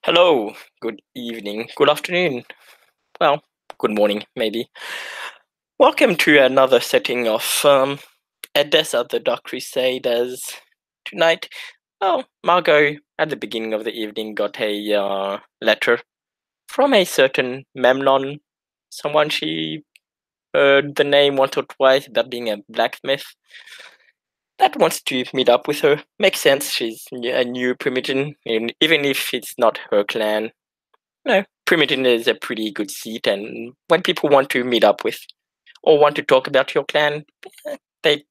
Hello, good evening, good afternoon, well, good morning, maybe. Welcome to another setting of Edessa the Dark Crusade. As tonight, Margot, at the beginning of the evening, got a letter from a certain Memnon, someone she heard the name once or twice, that being a blacksmith, that wants to meet up with her. Makes sense, she's a new Primogen, and even if it's not her clan. No, Primogen is a pretty good seat, and when people want to meet up with or want to talk about your clan, they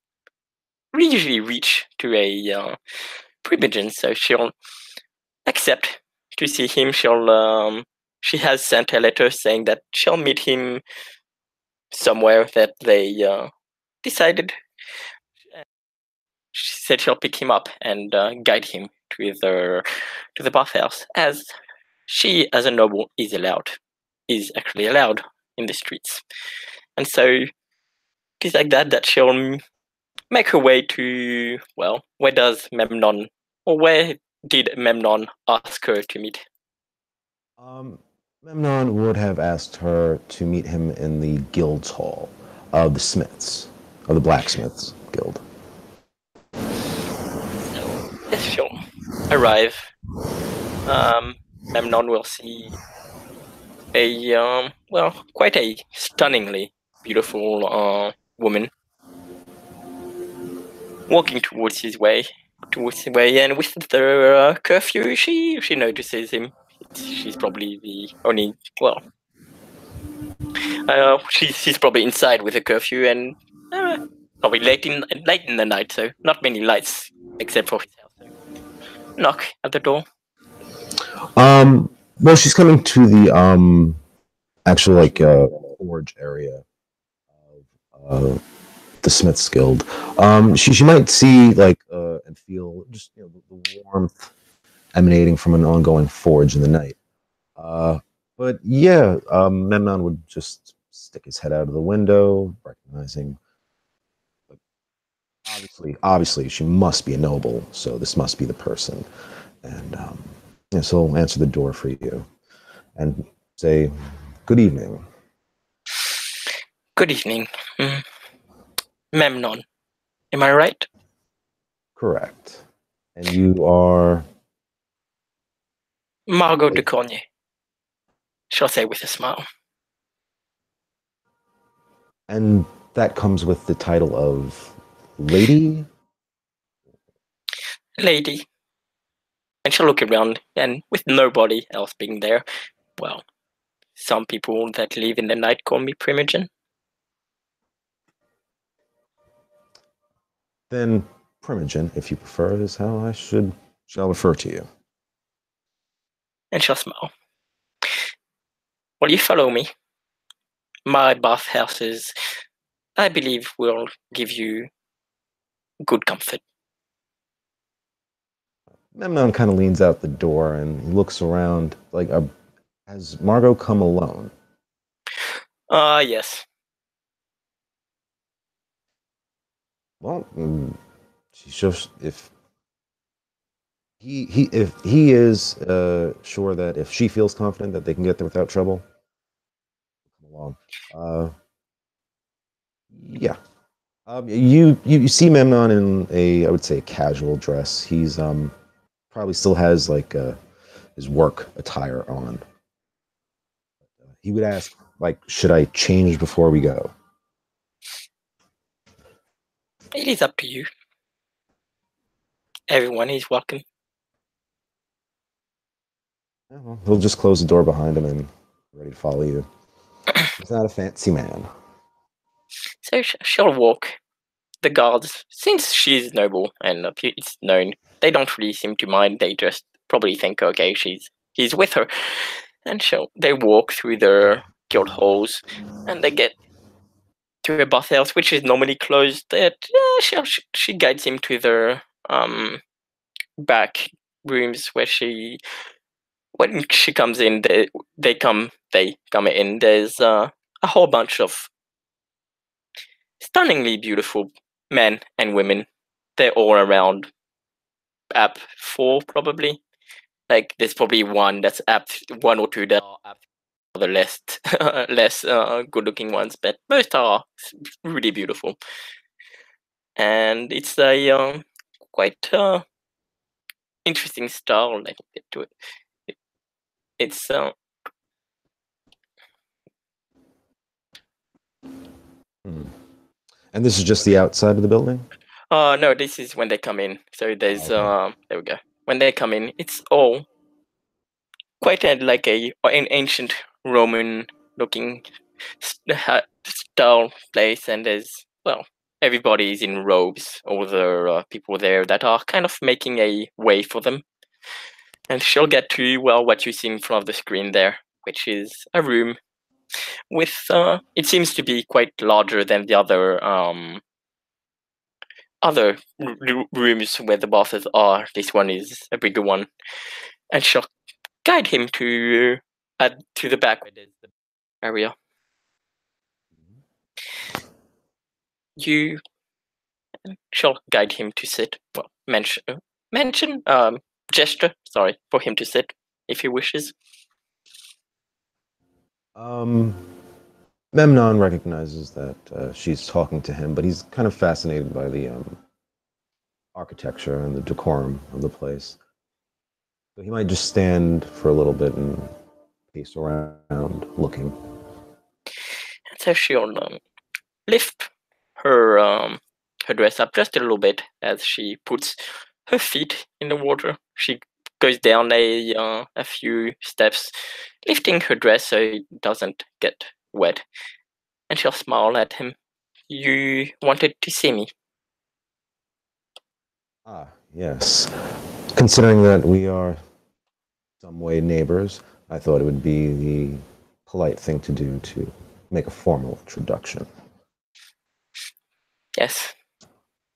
usually reach to a Primogen, so she'll accept to see him. She has sent a letter saying that she'll meet him somewhere that they decided. She said she'll pick him up and guide him to the bathhouse, as she, as a noble, is actually allowed in the streets. And so it is like that she'll make her way to, well, where does Memnon, or where did Memnon ask her to meet? Um, Memnon would have asked her to meet him in the guild hall of the smiths, of the blacksmiths guild. So, yes, she'll arrive. Memnon will see quite a stunningly beautiful woman walking towards his way, and with the curfew, she notices him. She's probably the only, well, she's probably inside with a curfew, and probably late in the night, so not many lights except for his house. So knock at the door. Well, she's coming to the actual forge area of the Smiths Guild. She might see and feel just the warmth emanating from an ongoing forge in the night. But yeah, Memnon would just stick his head out of the window, recognizing obviously she must be a noble, so this must be the person. And yeah, so I'll answer the door for you and say, good evening. Good evening, Memnon. Am I right? Correct. And you are Margot de Cornier, shall I say with a smile. and that comes with the title of lady. Lady. And she'll look around, and with nobody else being there, well, some people that live in the night call me Primogen. Then Primogen, if you prefer, is how shall refer to you. And she'll smile. Will you follow me? My bathhouses, I believe, will give you good comfort. Memnon kind of leans out the door and looks around. Has Margot come alone? Yes. Well, she's just if he is sure that if she feels confident that they can get there without trouble, come along. Yeah. You see Memnon in I would say a casual dress. He's probably still has his work attire on. He would ask should I change before we go? It is up to you. Everyone is welcome. Yeah, well, he'll just close the door behind him and ready to follow you. He's not a fancy man. So she'll walk. The guards, since she's noble and it's known, they don't really seem to mind. They just probably think, okay, he's with her, and they walk through the guild halls, and they get to a bathhouse, which is normally closed. That she guides him to the back rooms where when she comes in, they come in. There's a whole bunch of stunningly beautiful men and women. They're all around app 4 probably. Like there's probably one that's one or two that are the less good-looking ones, but most are really beautiful. And it's a quite interesting style. Let me get to it. It's And this is just the outside of the building? no, this is when they come in. So there's there we go. When they come in, it's all quite like an ancient Roman looking style place, and there's everybody is in robes. All the people there that are kind of making a way for them, and she'll get to what you see in front of the screen there, which is a room with it seems to be quite larger than the other rooms where the bosses are. This one is a bigger one, and she'll guide him to the back area. You shall guide him to sit. Well, gesture. Sorry, for him to sit if he wishes. Memnon recognizes that she's talking to him, but he's kind of fascinated by the architecture and the decorum of the place. So he might just stand for a little bit and pace around, looking. And so she'll lift her dress up just a little bit as she puts her feet in the water. She goes down a few steps, lifting her dress so it doesn't get wet, and she'll smile at him. You wanted to see me? Ah, yes. Considering that we are some way neighbors, I thought it would be the polite thing to do to make a formal introduction. Yes.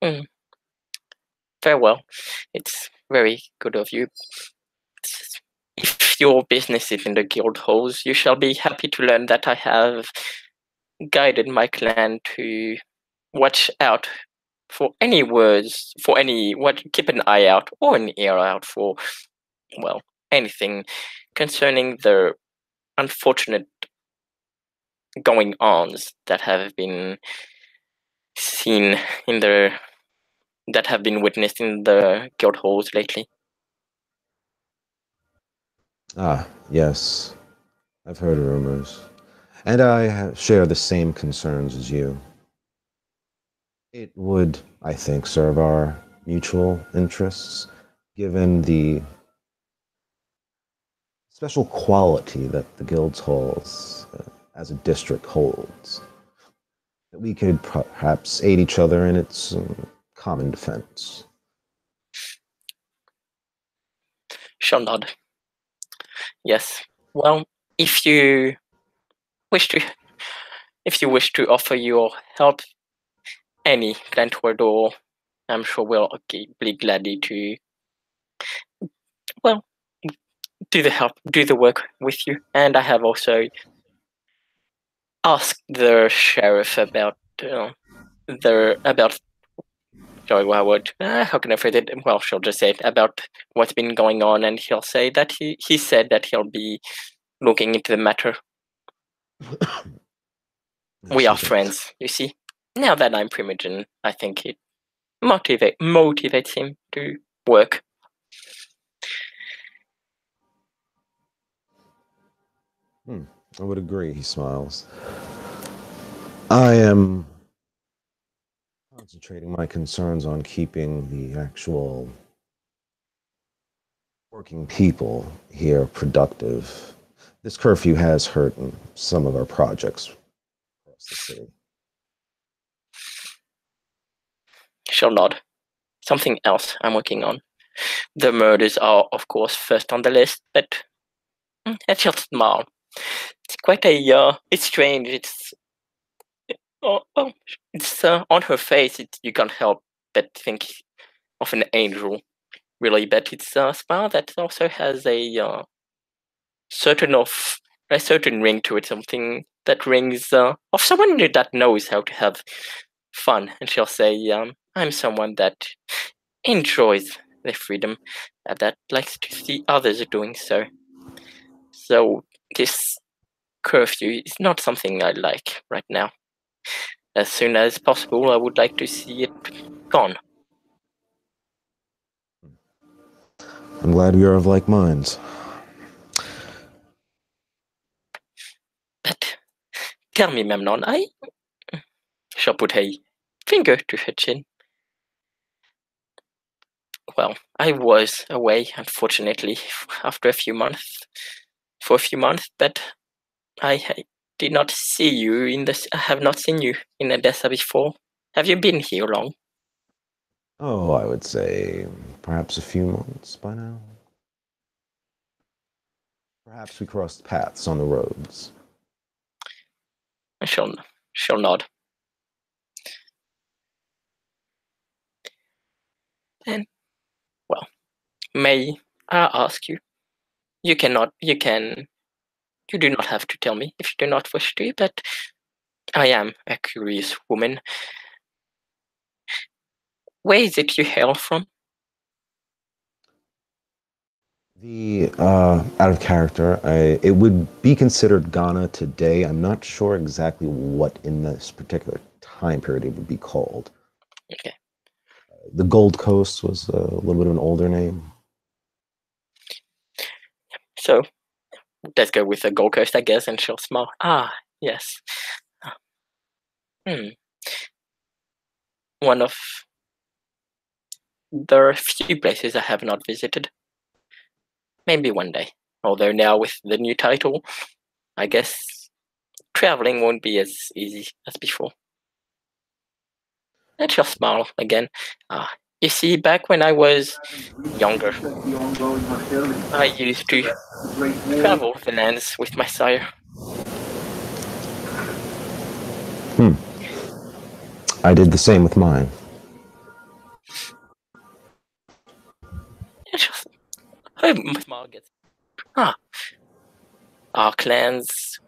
Very well. It's very good of you. If your business is in the guild halls, you shall be happy to learn that I have guided my clan to watch out for any words, keep an eye out or an ear out for, anything concerning the unfortunate going-ons that have been seen that have been witnessed in the guild halls lately. Ah, yes. I've heard rumors. And I share the same concerns as you. It would, I think, serve our mutual interests, given the special quality that the guild's halls as a district holds, that we could perhaps aid each other in its common defense. She'll nod. Yes. Well, if you wish to offer your help, any clan Toreador, I'm sure we'll be glad to do the work with you. And I have also asked the sheriff about how can I phrase it? Well, she'll just say it about what's been going on, and he'll say that he said that he'll be looking into the matter. We are friends, you see. Now that I'm Primogen, I think it motivates him to work. I would agree, he smiles. I am concentrating my concerns on keeping the actual working people here productive. This curfew has hurt some of our projects across the city. She'll nod. Something else I'm working on. The murders are, of course, first on the list, but she'll smile. It's quite it's strange. It's on her face. You can't help but think of an angel, really. But it's a smile that also has a certain ring to it. Something that rings of someone that knows how to have fun. And she'll say, "I'm someone that enjoys their freedom. that likes to see others doing so. So this curfew is not something I like right now. As soon as possible, I would like to see it gone. I'm glad we are of like minds. But tell me, Memnon, I shall put a finger to her chin. Well, I was away, unfortunately, after a few months, but I did not see you in this. I have not seen you in Odessa before. Have you been here long? Oh, I would say perhaps a few months by now. Perhaps we crossed paths on the roads. I shall nod. Then, well, may I ask you? You do not have to tell me if you do not wish to, but I am a curious woman. Where is it you hail from? The out of character, it would be considered Ghana today. I'm not sure exactly what in this particular time period it would be called. Okay. The Gold Coast was a little bit of an older name. So let's go with the Gold Coast, I guess, and she'll smile. Ah, yes. One of the few places I have not visited. Maybe one day. Although now with the new title, I guess traveling won't be as easy as before. And she'll smile again. You see, back when I was younger, I used to travel the lands with my sire. I did the same with mine. And her smile gets. Our clans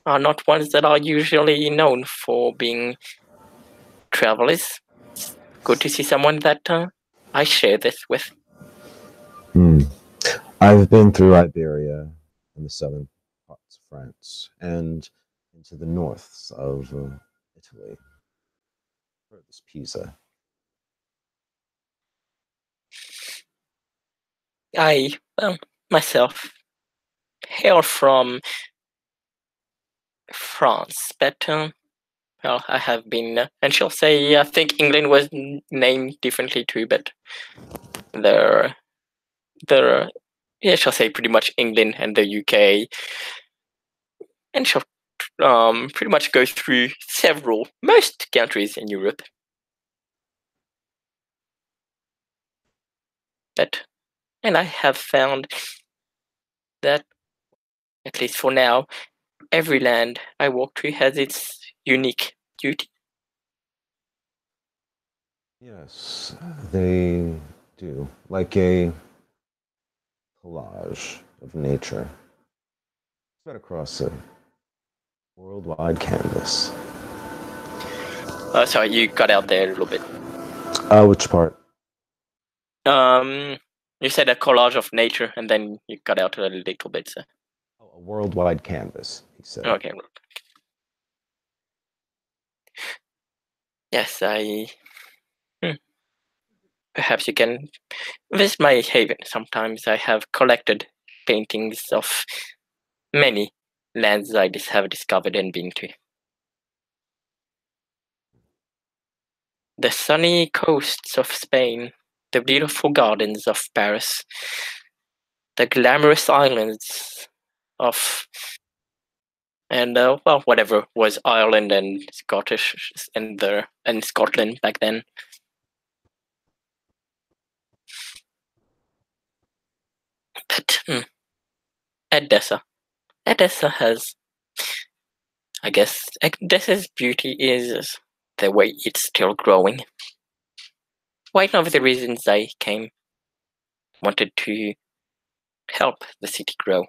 are not ones that are usually known for being travelers. It's good to see someone that I share this with. I've been through Iberia and the southern parts of France and into the north of Italy. Furthest Pisa. I, myself, hail from France, but well, I have been, and she'll say, I think England was named differently too, but there, yeah, she'll say pretty much England and the UK, and she'll pretty much go through most countries in Europe. And I have found that, at least for now, every land I walk to has its unique beauty. Yes, they do. Like a collage of nature spread across a worldwide canvas. Sorry, you cut out there a little bit. Which part? You said a collage of nature, and then you cut out a little bit. So. Oh, a worldwide canvas, he said. Okay. Yes, perhaps you can visit my haven sometimes. I have collected paintings of many lands I have discovered and been to. The sunny coasts of Spain, the beautiful gardens of Paris, the glamorous islands of, and well, whatever was Ireland and Scottish and Scotland back then. But Edessa has, I guess, Edessa's beauty is the way it's still growing. One of the reasons I came, wanted to help the city grow.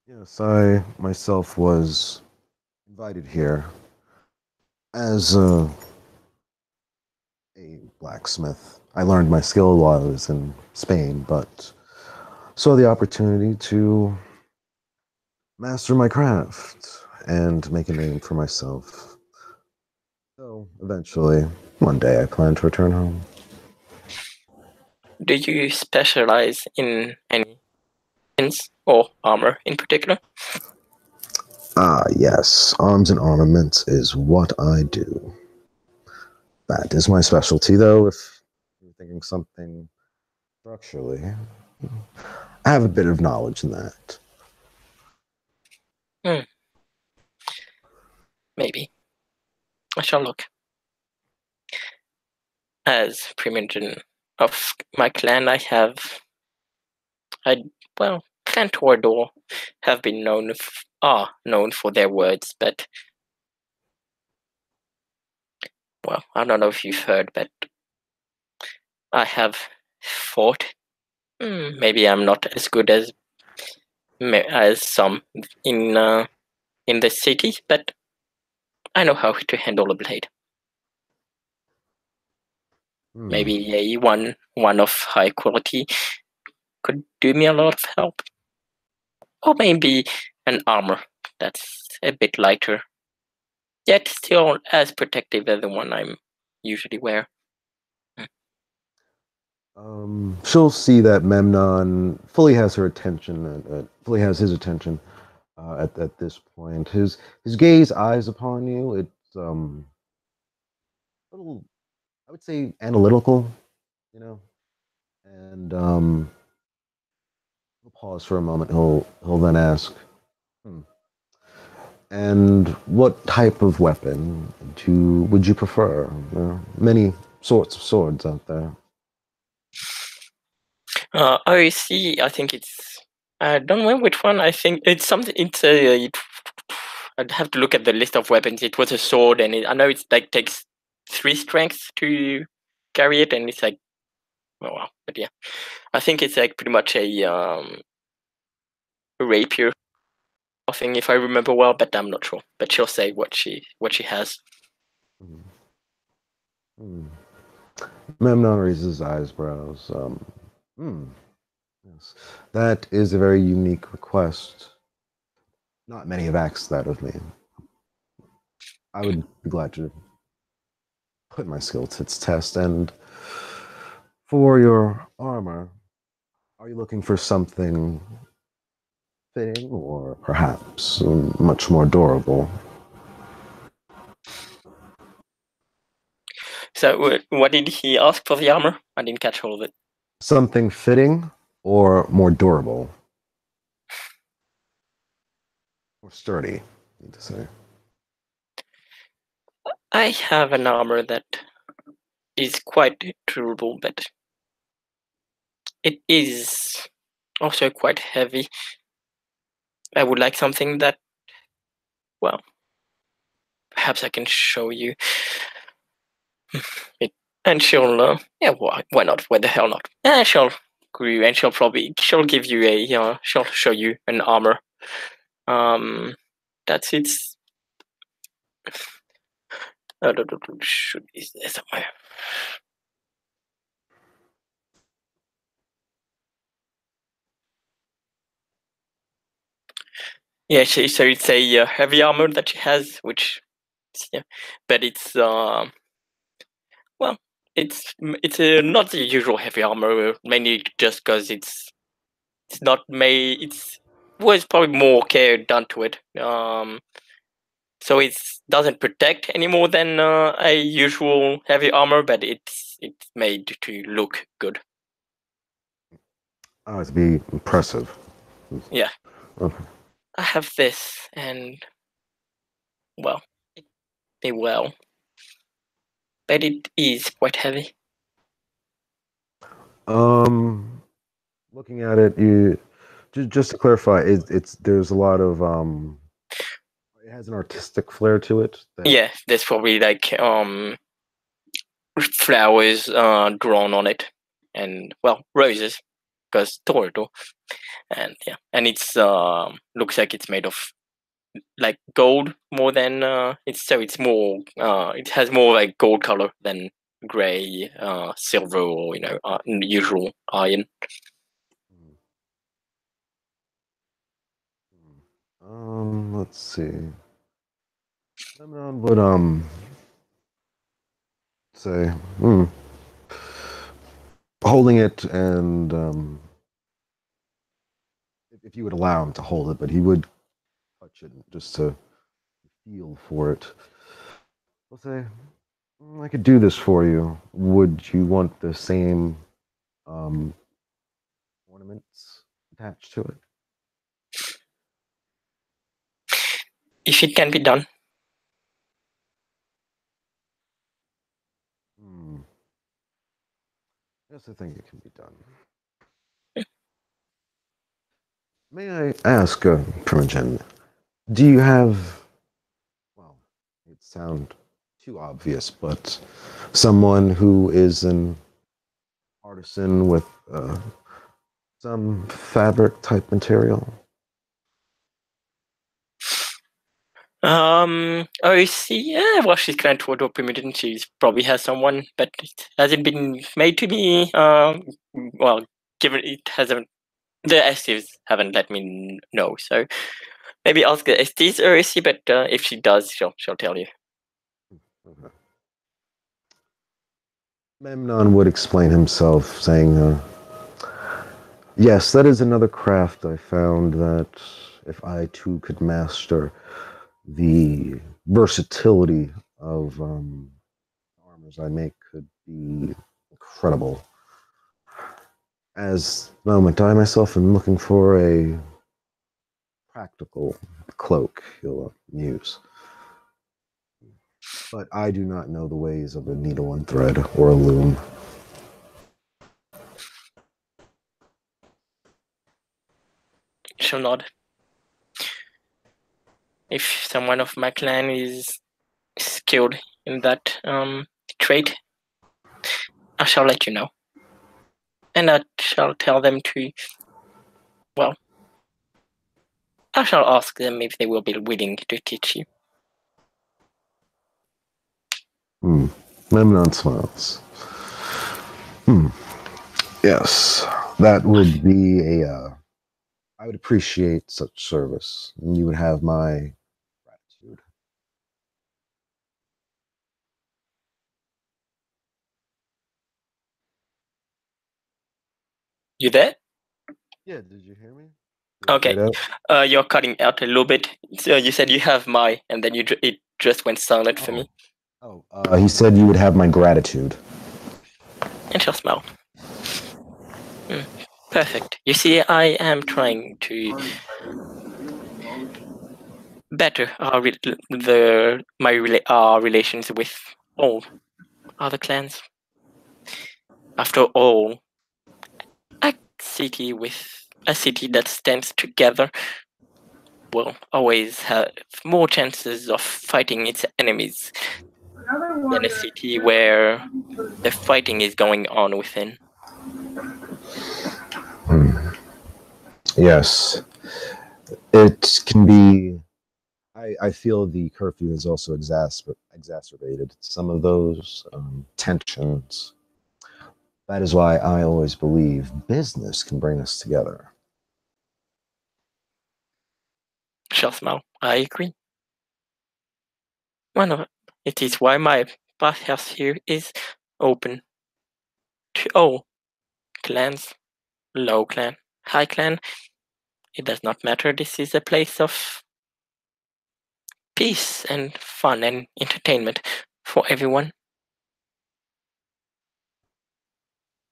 Yes, I myself was invited here as blacksmith. I learned my skill while I was in Spain, but saw the opportunity to master my craft and make a name for myself. So eventually, one day, I plan to return home. Do you specialize in any weapons or armor in particular? Ah, yes, arms and armaments is what I do. That is my specialty, though. If you're thinking something structurally, I have a bit of knowledge in that. Maybe. I shall look. As Primogen of my clan, Clan Torador have been known for their words, but well, I don't know if you've heard, but I have fought. Maybe I'm not as good as some in the city, but I know how to handle a blade. Maybe a one of high quality could do me a lot of help, or maybe an armor that's a bit lighter, yet still as protective as the one I'm usually wear. She'll see that Memnon fully has her attention, fully has his attention at this point. His gaze eyes upon you. It's a little, I would say, analytical, you know. And he'll pause for a moment. He'll then ask, "And what type of weapon would you prefer? There are many sorts of swords out there." I see. I think it's. I don't know which one. I think it's something. It's a. I'd have to look at the list of weapons. It was a sword, and I know it's like takes 3 strength to carry it, and it's like, oh wow, but yeah, I think it's like pretty much a rapier thing, if I remember well, but I'm not sure. But she'll say what she has. Memnon raises his eyebrows. Yes, that is a very unique request. Not many have asked that of me. I would be glad to put my skill to its test. And for your armor, are you looking for something fitting or perhaps much more durable? So, what did he ask for the armor? I didn't catch all of it. Something fitting or more durable? More sturdy, I need to say. I have an armor that is quite durable, but it is also quite heavy. I would like something that, well, perhaps I can show you. And she'll, yeah, why not? Why the hell not? Yeah, she'll agree, and she'll give you she'll show you an armor. That's it's. Should be there somewhere. Yeah, so it's a heavy armor that she has, which, yeah, but it's well, it's not the usual heavy armor, mainly just because it's not made. It's was probably more care done to it. So it doesn't protect any more than a usual heavy armor, but it's made to look good. Oh, to be impressive. Yeah. Okay. I have this, and well, but it is quite heavy. Looking at it, you just to clarify, there's a lot of it has an artistic flair to it. Yeah, there's probably like flowers drawn on it, and well, roses, because Torador, and yeah, and it's looks like it's made of like gold more than it's more it has more like gold color than gray, silver, or usual iron. Let's see. Memnon would say, holding it, and if you would allow him to hold it, but he would touch it just to feel for it. I'll say, I could do this for you. Would you want the same ornaments attached to it? If it can be done. Yes, I think it can be done. May I ask, Primogen, do you have, well, it sounds too obvious, but someone who is an artisan with some fabric type material? Oh, see, yeah, well, she's kind of toward Primogen. She probably has someone, but it hasn't been made to be, well, given it hasn't, the Estes haven't let me know, so maybe ask the Estes or Issy, but if she does, she'll tell you. Okay. Memnon would explain himself, saying, yes, that is another craft I found that if I too could master the versatility of armors I make could be incredible. As the moment I myself am looking for a practical cloak he'll use. But I do not know the ways of a needle and thread or a loom. She'll nod. If someone of my clan is skilled in that trade, I shall let you know. And I shall tell them to, well, I shall ask them if they will be willing to teach you. Memnon smiles. Yes, that would be I would appreciate such service, and you would have my gratitude. You there? Yeah, did you hear me? Okay. You're cutting out a little bit. So you said you have my, and then it just went silent for me. He said you would have my gratitude. And she'll smile. Perfect. You see, I am trying to better our relations with all other clans. After all, a city that stands together will always have more chances of fighting its enemies than a city where the fighting is going on within. Yes. It can be. I feel the curfew has also exacerbated some of those tensions. That is why I always believe business can bring us together. She'll smile. I agree. It is why my bathhouse here is open to all clans, low clan, high clan. It does not matter. This is a place of peace and fun and entertainment for everyone.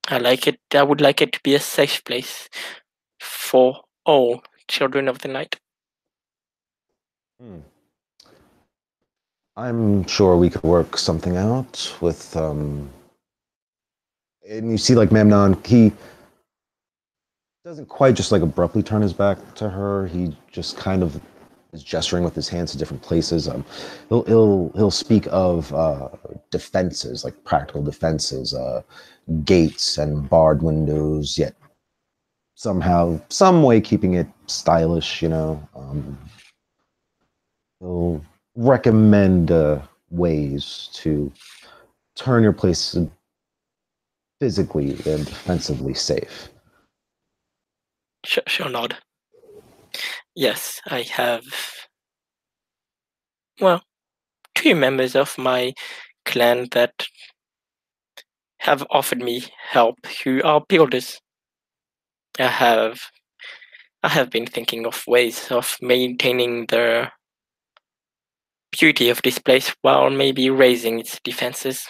I like it. I would like it to be a safe place for all children of the night. I'm sure we could work something out with and you see like Memnon, he doesn't quite just like abruptly turn his back to her. He just kind of is gesturing with his hands to different places. He'll speak of defenses, like practical defenses, gates and barred windows, yet somehow, some way keeping it stylish, he'll recommend ways to turn your place physically and defensively safe. She'll nod. Yes, I have. Well, 2 members of my clan that have offered me help who are builders. I have been thinking of ways of maintaining the beauty of this place while maybe raising its defenses.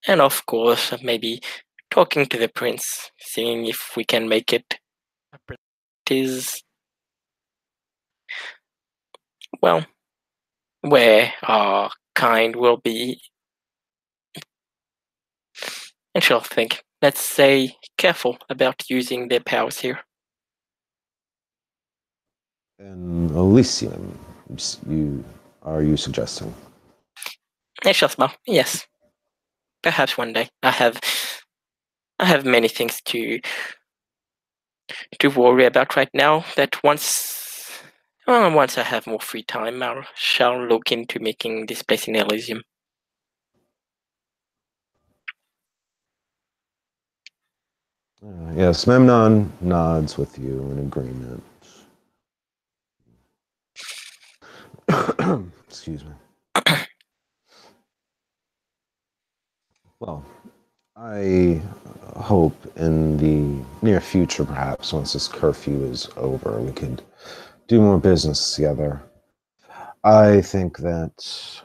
And of course, maybe talking to the prince, seeing if we can make it is, well, where our kind will be. And she'll think, let's say, careful about using their powers here. And Elysium, are you suggesting? And she'll smile, yes. Perhaps one day. I have many things to worry about right now that once I have more free time, I shall look into making this place in Elysium. Yes, Memnon nods with you in agreement. Excuse me. Well, I hope in the near future, perhaps once this curfew is over, we could do more business together. I think that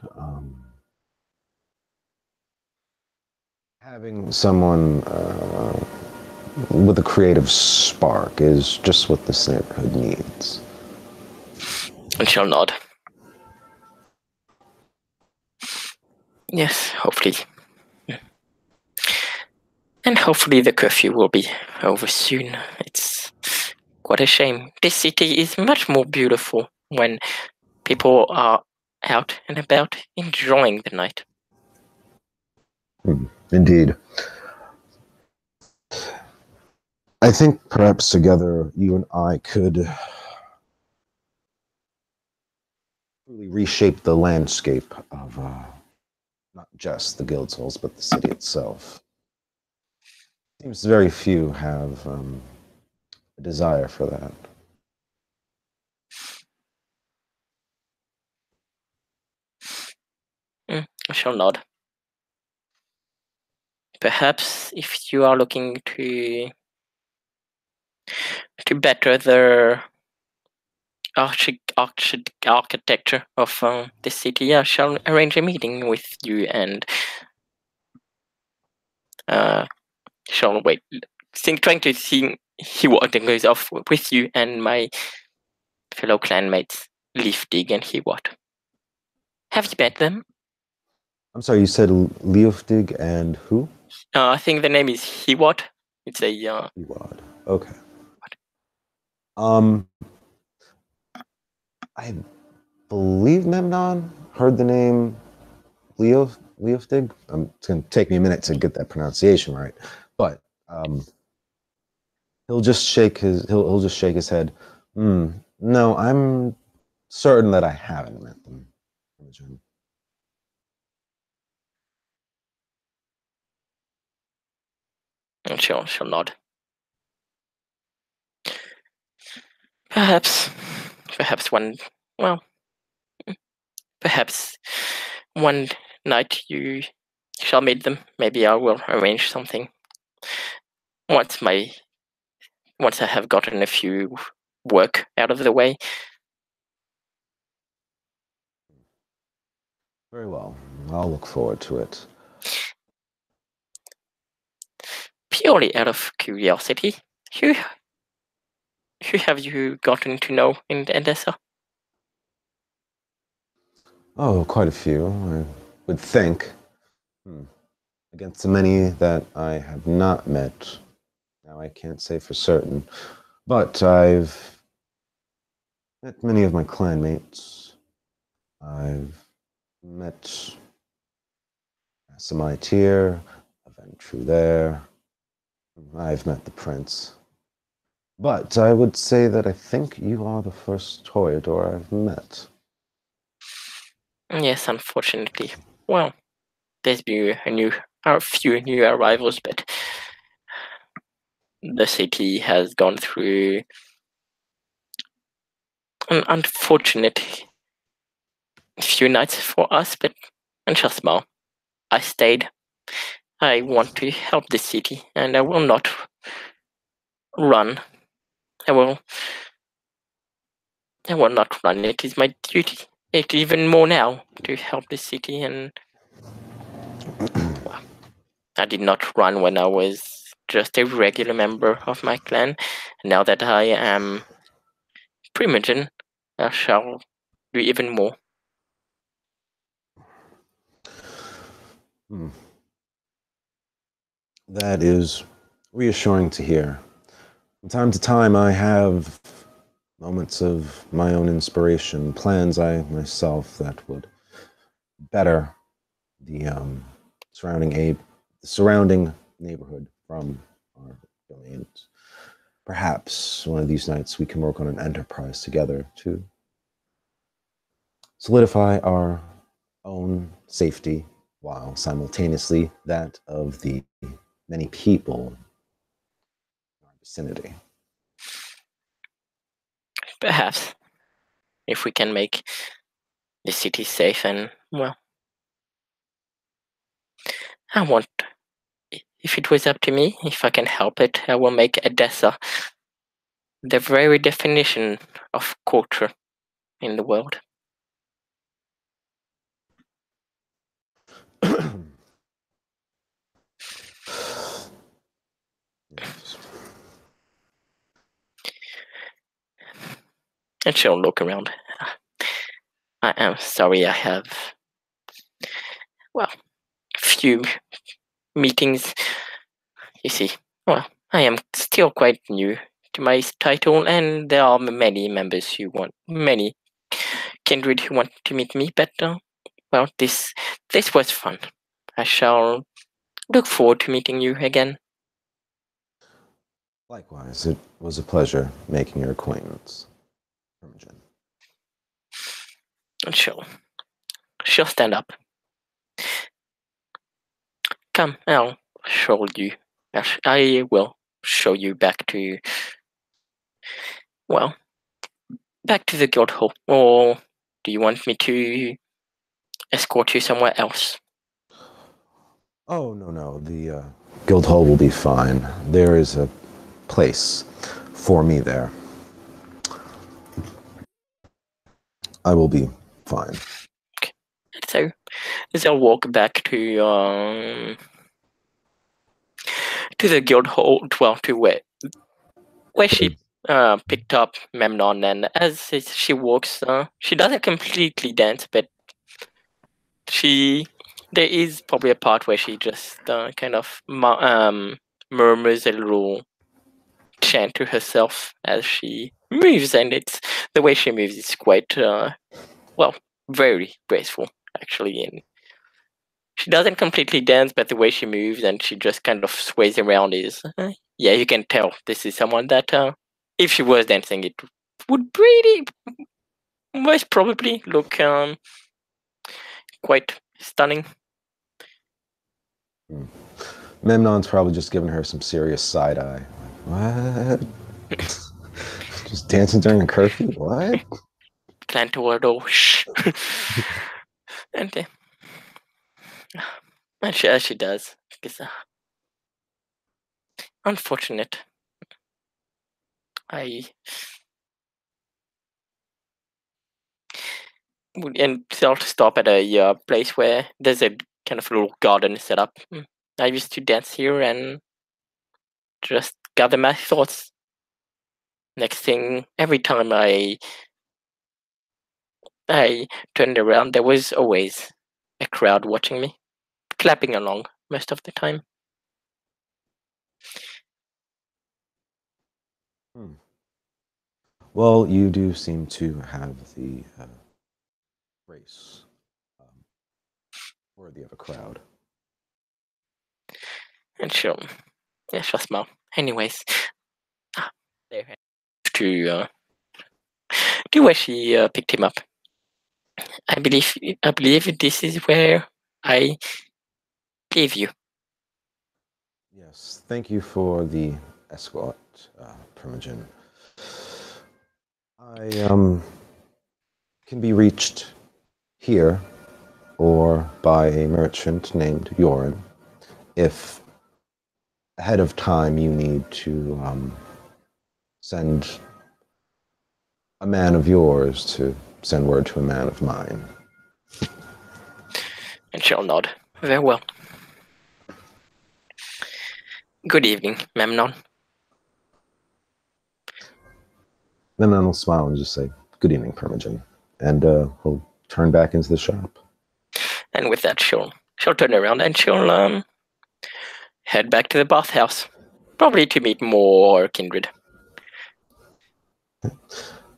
having someone with a creative spark is just what this neighborhood needs. And she'll nod. Yes, hopefully. And hopefully the curfew will be over soon. It's quite a shame. This city is much more beautiful when people are out and about enjoying the night. Indeed. I think perhaps together you and I could really reshape the landscape of not just the Guildhalls, but the city itself. Seems very few have a desire for that. I shall nod. Perhaps if you are looking to better the architecture of the city, I shall arrange a meeting with you and shall wait. Trying to see what goes off with you and my fellow clanmates, Leafdig and Hewat. Have you met them? I'm sorry, you said Leofdig and who? I think the name is Hewat. It's a Hewad. Okay. I believe Memnon heard the name Leofdig. It's going to take me a minute to get that pronunciation right, but he'll just shake his head. No, I'm certain that I haven't met them. And she'll nod. Perhaps one night you shall meet them. Maybe I will arrange something. Once I have gotten a few work out of the way. Very well. I'll look forward to it. Purely out of curiosity, who have you gotten to know in Edessa? Oh, quite a few, I would think. Against the many that I have not met. Now, I can't say for certain, but I've met many of my clanmates. I've met Samaitir, Aventru there. I've met the prince. But I would say that I think you are the first Toreador I've met. Yes, unfortunately. Well, there's been a few new arrivals, but the city has gone through an unfortunate few nights for us, but just now, I stayed. I want to help the city, and I will not run. I will not run. It is my duty. It even more now to help the city, and I did not run when I was just a regular member of my clan. Now that I am Primogen, I shall do even more. That is reassuring to hear. From time to time, I have moments of my own inspiration, plans I myself that would better the surrounding neighborhood from our domains. Perhaps one of these nights we can work on an enterprise together to solidify our own safety while simultaneously that of the many people in our vicinity. Perhaps, if we can make the city safe, and well, I want. If it was up to me, if I can help it, I will make Edessa the very definition of culture in the world. Yes. And she'll look around. I am sorry I have, well, few meetings. You see, well, I am still quite new to my title, and there are many members many kindred who want to meet me, but, well, this was fun. I shall look forward to meeting you again. Likewise, it was a pleasure making your acquaintance, Primogen. And she'll stand up. Come, I'll show you. I will show you back to, well, back to the guild hall. Or do you want me to escort you somewhere else? Oh, no. The guild hall will be fine. There is a place for me there. I will be fine. Okay. So, they'll walk back to the guild hall, well, to where she picked up Memnon, and as she walks, she doesn't completely dance, but there is probably a part where she just kind of murmurs a little chant to herself as she moves, and the way she moves is quite well, very graceful actually, and she doesn't completely dance, but the way she moves and she just kind of sways around is yeah, you can tell this is someone that if she was dancing, it would pretty most probably look quite stunning. Memnon's probably just giving her some serious side eye. What? Just dancing during a curfew? What? Clantordo, shh. And as she does, it's unfortunate. And they'll stop at a place where there's a kind of little garden set up. I used to dance here and just gather my thoughts. Next thing, every time I turned around, there was always a crowd watching me, clapping along most of the time. Well, you do seem to have the grace worthy of a crowd. And she'll smile. Anyways, there to where she picked him up. I believe this is where I gave you. Yes, thank you for the escort, Primogen. I can be reached here or by a merchant named Yorin if ahead of time you need to send a man of yours to send word to a man of mine. And she'll nod. Very well. Good evening, Memnon. Memnon will smile and just say, "Good evening, Primogen," and he'll turn back into the shop. And with that, she'll turn around and she'll head back to the bathhouse, probably to meet more kindred.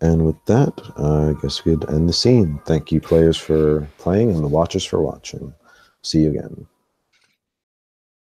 And with that, I guess we could end the scene. Thank you, players, for playing, and the watchers for watching. See you again.